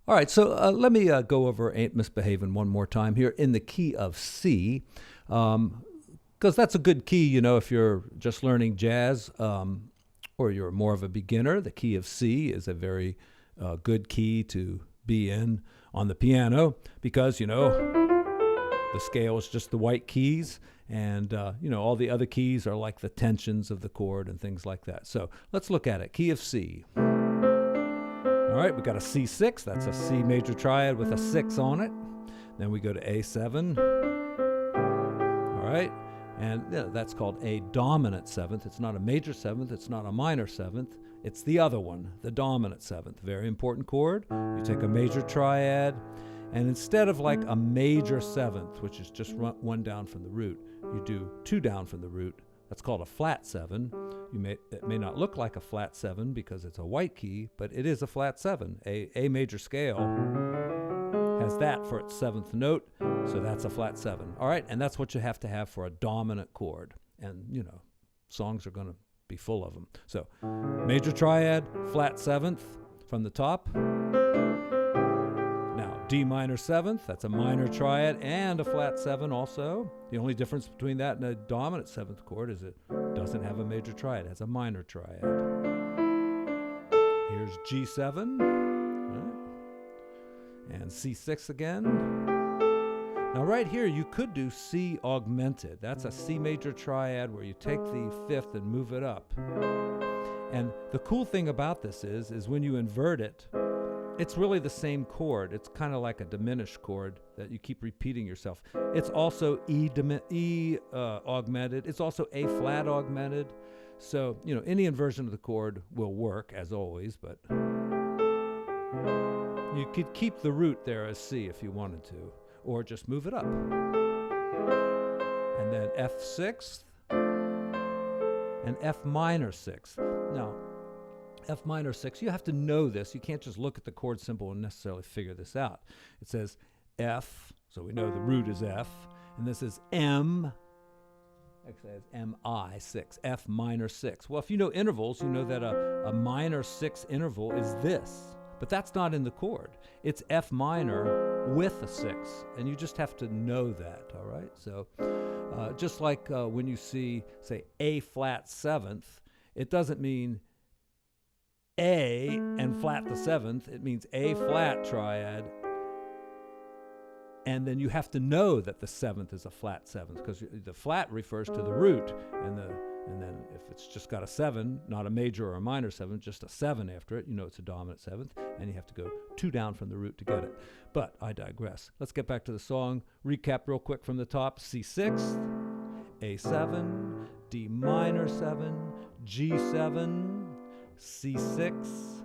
All right, so let me go over Ain't Misbehavin' one more time here in the key of C, because that's a good key, if you're just learning jazz or you're more of a beginner. The key of C is a very good key to be in on the piano because, the scale is just the white keys, and all the other keys are like the tensions of the chord and things like that. So let's look at it. Key of C. All right, we got a C6. That's a C major triad with a 6 on it. Then we go to A7. All right, and that's called a dominant seventh. It's not a major seventh. It's not a minor seventh. It's the other one, the dominant seventh. Very important chord. You take a major triad, and instead of like a major seventh, which is just one down from the root, you do 2 down from the root. That's called a flat 7. It may not look like a flat 7 because it's a white key, but it is a flat 7. A major scale has that for its 7th note, so that's a flat 7. All right, and that's what you have to have for a dominant chord. And, songs are going to be full of them. So major triad, flat 7th from the top. D minor 7th, that's a minor triad and a flat 7 also. The only difference between that and a dominant 7th chord is it doesn't have a major triad, it has a minor triad. Here's G7, right? And C6 again. Now right here you could do C augmented. That's a C major triad where you take the 5th and move it up. And the cool thing about this is when you invert it, it's really the same chord. It's kind of like a diminished chord that you keep repeating yourself. It's also E augmented. It's also A flat augmented. So, any inversion of the chord will work as always, but you could keep the root there as C if you wanted to, or just move it up. And then F6 and F minor 6. Now, F minor 6, you have to know this. You can't just look at the chord symbol and necessarily figure this out. It says F, so we know the root is F, and this is M, actually it has M-I 6, F minor 6. Well, if you know intervals, you know that a minor 6 interval is this, but that's not in the chord. It's F minor with a 6, and you just have to know that, all right? So just like when you see, say, A flat 7th, it doesn't mean A and flat the 7th. It means A flat triad, and then you have to know that the 7th is a flat 7th because the flat refers to the root, and then if it's just got a 7, not a major or a minor 7, just a 7 after it, it's a dominant 7th, and you have to go 2 down from the root to get it. But I digress. Let's get back to the song. Recap real quick from the top. C6, A7, D minor 7, G7, C6,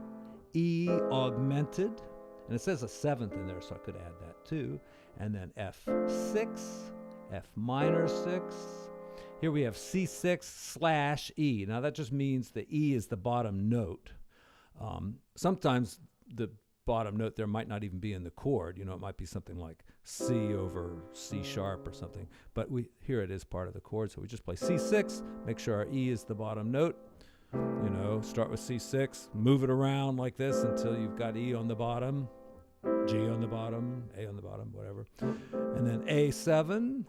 E augmented, and it says a 7th in there, so I could add that too, and then F6, F minor 6. Here we have C6 / E. Now that just means the E is the bottom note. Sometimes the bottom note there might not even be in the chord. It might be something like C over C sharp or something, but here it is part of the chord, so we just play C6, make sure our E is the bottom note. Start with C6, move it around like this until you've got E on the bottom, G on the bottom, A on the bottom, whatever. And then A7,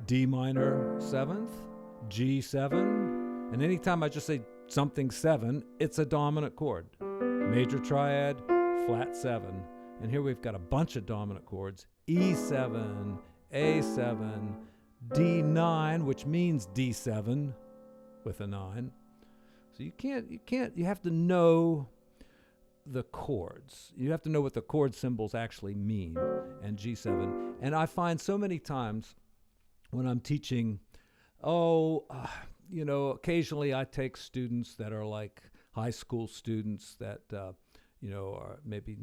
D minor 7th, G7. And anytime I just say something 7, it's a dominant chord. Major triad, flat 7. And here we've got a bunch of dominant chords. E7, A7, D9, which means D7 with a 9. So you have to know the chords. You have to know what the chord symbols actually mean, and G7. And I find so many times when I'm teaching, occasionally I take students that are like high school students that, are maybe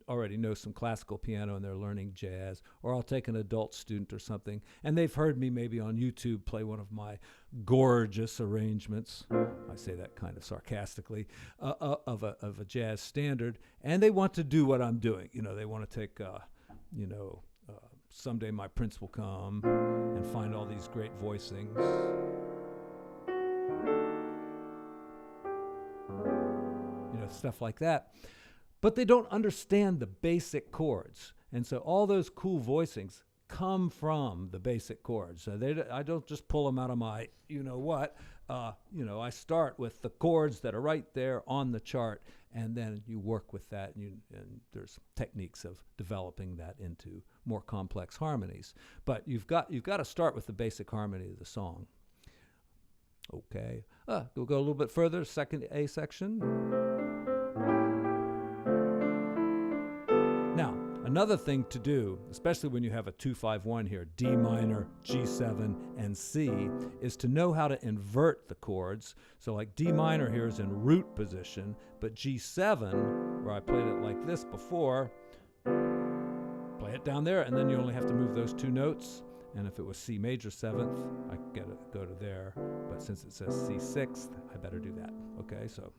already know some classical piano and they're learning jazz, or I'll take an adult student or something, and they've heard me maybe on YouTube play one of my gorgeous arrangements, I say that kind of sarcastically, of a jazz standard, and they want to do what I'm doing. They want to take, Someday My Prince Will Come and find all these great voicings. Stuff like that. but they don't understand the basic chords. And so all those cool voicings come from the basic chords. So I don't just pull them out of my you-know-what. I start with the chords that are right there on the chart, and then you work with that, and there's techniques of developing that into more complex harmonies. But you've got to start with the basic harmony of the song. Okay, we'll go a little bit further, second A section. Now, another thing to do, especially when you have a 2-5-1 here, D minor, G7, and C, is to know how to invert the chords. So like D minor here is in root position, but G7, where I played it like this before, play it down there, and then you only have to move those two notes. And if it was C major 7th, I could go to there. But since it says C 6th, I better do that. Okay, so.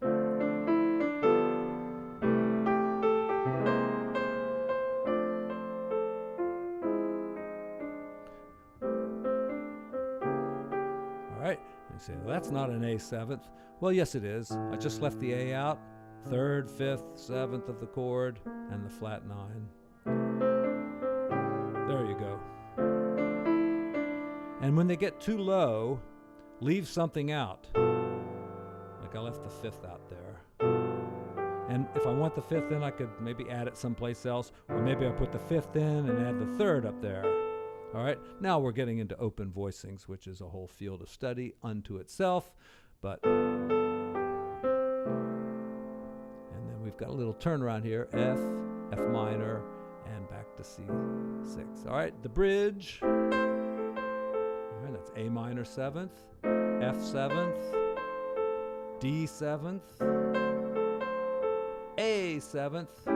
All right, you say, well, that's not an A 7th. Well, yes, it is. I just left the A out. 3rd, 5th, 7th of the chord, and the flat 9. There you go. And when they get too low, leave something out. Like I left the 5th out there. And if I want the 5th in, I could maybe add it someplace else, or maybe I put the 5th in and add the 3rd up there. All right, now we're getting into open voicings, which is a whole field of study unto itself. But and then we've got a little turnaround here, F, F minor, and back to C6. All right, the bridge. That's A minor 7th, F 7th, D 7th, A 7th.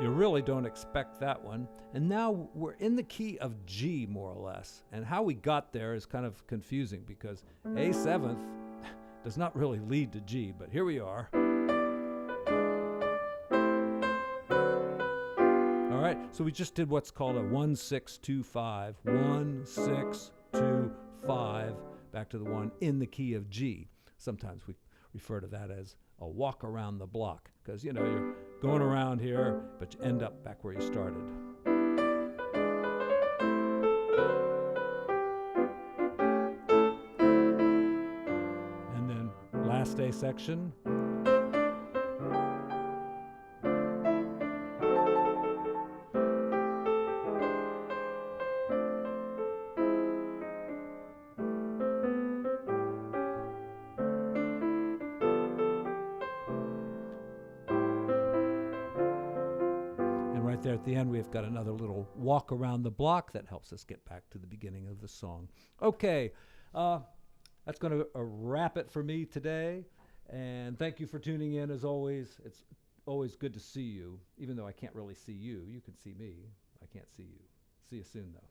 You really don't expect that one. And now we're in the key of G, more or less. And how we got there is kind of confusing because A 7th does not really lead to G, but here we are. All right, so we just did what's called a 1-6-2-5, 1-6-2-5, back to the 1 in the key of G. Sometimes we refer to that as a walk around the block, because you're going around here, but you end up back where you started. And then last A section. Right there at the end, we've got another little walk around the block that helps us get back to the beginning of the song. Okay, that's going to wrap it for me today. And thank you for tuning in, as always. It's always good to see you. Even though I can't really see you, you can see me. I can't see you. See you soon, though.